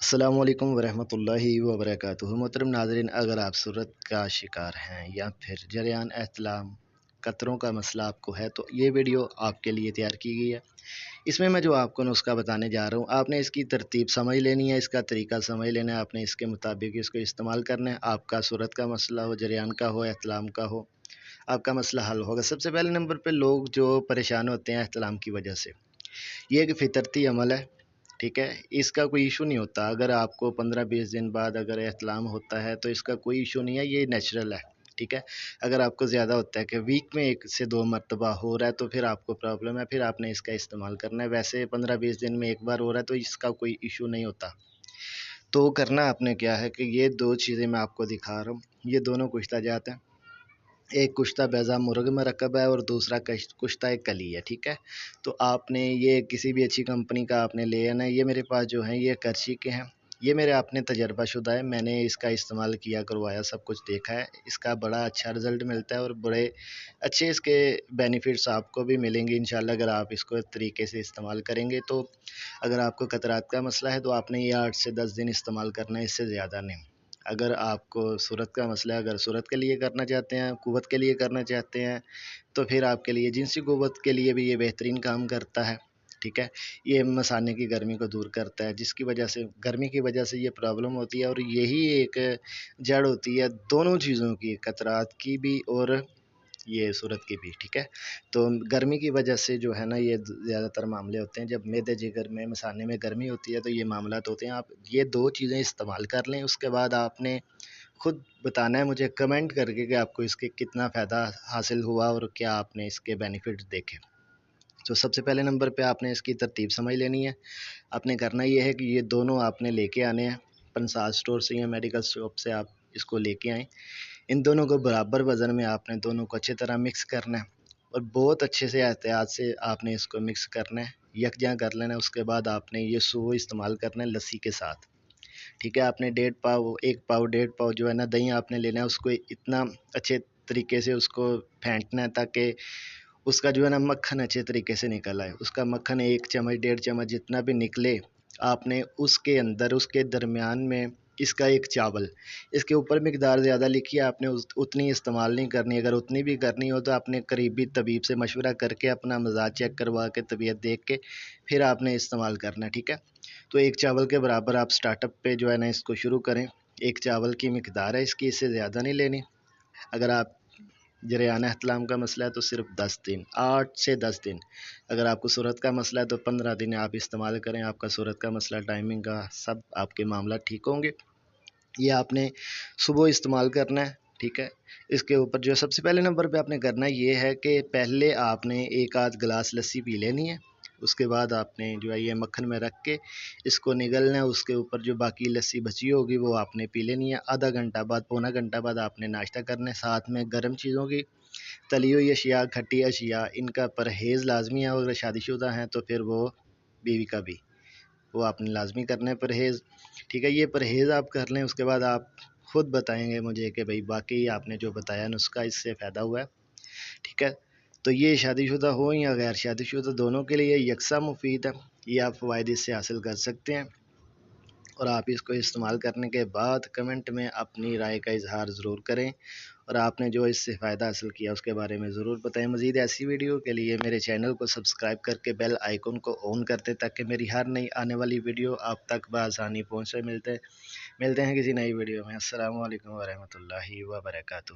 السلام علیکم ورحمۃ اللہ وبرکاتہ۔ محترم ناظرین، اگر آپ صورت کا شکار ہیں یا پھر جریان احتلام قطروں کا مسئلہ آپ کو ہے تو یہ ویڈیو آپ کے لیے تیار کی گئی ہے۔ اس میں جو آپ کو نسخہ بتانے جا رہا ہوں، آپ نے اس کی ترتیب سمجھ لینی ہے، اس کا طریقہ سمجھ لینا ہے، آپ نے اس کے مطابق اس کو استعمال کرنا ہے۔ آپ کا صورت کا مسئلہ ہو، جریان کا ہو، احتلام کا ہو، آپ کا مسئلہ حل ہوگا۔ سب سے پہلے نمبر پہ لوگ جو پریشان ہوتے ہیں احتلام کی وجہ سے، یہ ایک فطرتی عمل ہے، ٹھیک ہے۔ اس کا کوئی ایشو نہیں ہوتا۔ اگر آپ کو 15-20 دن بعد اگر احتلام ہوتا ہے تو اس کا کوئی ایشو نہیں ہے، یہ نیچرل ہے، ٹھیک ہے۔ اگر آپ کو زیادہ ہوتا ہے کہ ویک میں 1 سے 2 مرتبہ ہو رہا ہے تو پھر آپ کو پرابلم ہے، پھر آپ نے اس کا استعمال کرنا ہے۔ ویسے 15-20 دن میں ایک بار ہو رہا ہے تو اس کا کوئی ایشو نہیں ہوتا۔ تو کرنا آپ نے کیا ہے کہ یہ 2 چیزیں میں آپ کو دکھا رہا ہوں، یہ دونوں کشتہ جات ہیں۔ ایک کشتہ بیضہ مرغ مرکب ہے اور دوسرا کشتہ ایک کلی ہے، ٹھیک ہے۔ تو آپ نے یہ کسی بھی اچھی کمپنی کا آپ نے لے آنا ہے۔ یہ میرے پاس جو ہیں یہ کرچی کے ہیں، یہ میرے اپنے تجربہ شدہ ہے، میں نے اس کا استعمال کیا کروایا، سب کچھ دیکھا ہے۔ اس کا بڑا اچھا رزلٹ ملتا ہے اور بڑے اچھے اس کے بینیفٹس آپ کو بھی ملیں گے انشاءاللہ اگر آپ اس کو اس طریقے سے استعمال کریں گے۔ تو اگر آپ کو قطرات کا مسئلہ ہے تو آپ نے یہ 8 سے 10 دن استعمال کرنا ہے، اس سے زیادہ نہیں۔ اگر آپ کو صورت کا مسئلہ ہے، اگر صورت کے لیے کرنا چاہتے ہیں، قوت کے لیے کرنا چاہتے ہیں، تو پھر آپ کے لیے جنسی قوت کے لیے بھی یہ بہترین کام کرتا ہے، ٹھیک ہے۔ یہ مثانے کی گرمی کو دور کرتا ہے، جس کی وجہ سے گرمی کی وجہ سے یہ پرابلم ہوتی ہے، اور یہی ایک جڑ ہوتی ہے دونوں چیزوں کی، قطرات کی بھی اور یہ صورت کی بھی، ٹھیک ہے۔ تو گرمی کی وجہ سے جو ہے نا یہ زیادہ تر معاملے ہوتے ہیں، جب معدے جگر میں مثانے میں گرمی ہوتی ہے تو یہ معاملات ہوتے ہیں۔ آپ یہ 2 چیزیں استعمال کر لیں، اس کے بعد آپ نے خود بتانا ہے مجھے کمنٹ کر کے کہ آپ کو اس کے کتنا فائدہ حاصل ہوا اور کیا آپ نے اس کے بینیفٹس دیکھے۔ تو سب سے پہلے نمبر پہ آپ نے اس کی ترتیب سمجھ لینی ہے۔ آپ نے کرنا یہ ہے کہ یہ دونوں آپ نے لے کے آنے ہیں، پنسال اسٹور سے یا میڈیکل شاپ سے آپ اس کو لے کے آئیں۔ ان دونوں کو برابر وزن میں آپ نے دونوں کو اچھی طرح مکس کرنا ہے، اور بہت اچھے سے احتیاط سے آپ نے اس کو مکس کرنا ہے، یکجاں کر لینا ہے۔ اس کے بعد آپ نے یہ صبح استعمال کرنا ہے لسی کے ساتھ، ٹھیک ہے۔ آپ نے 1.5 پاؤ جو ہے نا دہی آپ نے لینا ہے، اس کو اتنا اچھے طریقے سے اس کو پھینٹنا ہے تاکہ اس کا جو ہے نا مکھن اچھے طریقے سے نکل آئے۔ اس کا مکھن 1 چمچ 1.5 چمچ جتنا بھی نکلے، آپ نے اس کے اندر اس کے درمیان میں اس کا 1 چاول، اس کے اوپر مقدار زیادہ لکھی ہے، آپ نے اتنی استعمال نہیں کرنی۔ اگر اتنی بھی کرنی ہو تو آپ نے قریبی طبیب سے مشورہ کر کے اپنا مزاج چیک کروا کے طبیعت دیکھ کے پھر آپ نے استعمال کرنا ہے، ٹھیک ہے۔ تو 1 چاول کے برابر آپ سٹارٹ اپ پہ جو ہے نا اس کو شروع کریں۔ 1 چاول کی مقدار ہے اس کی، اس سے زیادہ نہیں لینی۔ اگر آپ جریان احتلام کا مسئلہ ہے تو صرف 10 دن، 8 سے 10 دن۔ اگر آپ کو صورت کا مسئلہ ہے تو 15 دن آپ استعمال کریں، آپ کا صورت کا مسئلہ، ٹائمنگ کا، سب آپ کے معاملات ٹھیک ہوں گے۔ یہ آپ نے صبح استعمال کرنا ہے، ٹھیک ہے۔ اس کے اوپر جو سب سے پہلے نمبر پہ آپ نے کرنا یہ ہے کہ پہلے آپ نے 1 آدھ گلاس لسی پی لینی ہے، اس کے بعد آپ نے جو ہے یہ مکھن میں رکھ کے اس کو نگلنا ہے۔ اس کے اوپر جو باقی لسی بچی ہوگی وہ آپ نے پی لینی ہے۔ آدھا گھنٹہ بعد، پونا گھنٹہ بعد آپ نے ناشتہ کرنا ہے۔ ساتھ میں گرم چیزوں کی، تلی ہوئی اشیاء، کھٹی اشیاء، ان کا پرہیز لازمی ہے۔ اگر شادی شدہ ہیں تو پھر وہ بیوی کا بھی، وہ آپ نے لازمی کرنا ہے پرہیز، ٹھیک ہے۔ یہ پرہیز آپ کر لیں، اس کے بعد آپ خود بتائیں گے مجھے کہ بھئی باقی آپ نے جو بتایا نسخہ اس سے فائدہ ہوا ہے، ٹھیک ہے۔ تو یہ شادی شدہ ہو یا غیر شادی شدہ دونوں کے لیے یکساں مفید ہے، یہ آپ فوائد اس سے حاصل کر سکتے ہیں۔ اور آپ اس کو استعمال کرنے کے بعد کمنٹ میں اپنی رائے کا اظہار ضرور کریں، اور آپ نے جو اس سے فائدہ حاصل کیا اس کے بارے میں ضرور بتائیں۔ مزید ایسی ویڈیو کے لیے میرے چینل کو سبسکرائب کر کے بیل آئیکن کو آن کر دیں تاکہ میری ہر نئی آنے والی ویڈیو آپ تک بآسانی پہنچے۔ ملتے ہیں کسی نئی ویڈیو میں۔ السلام علیکم ورحمۃ اللہ وبرکاتہ۔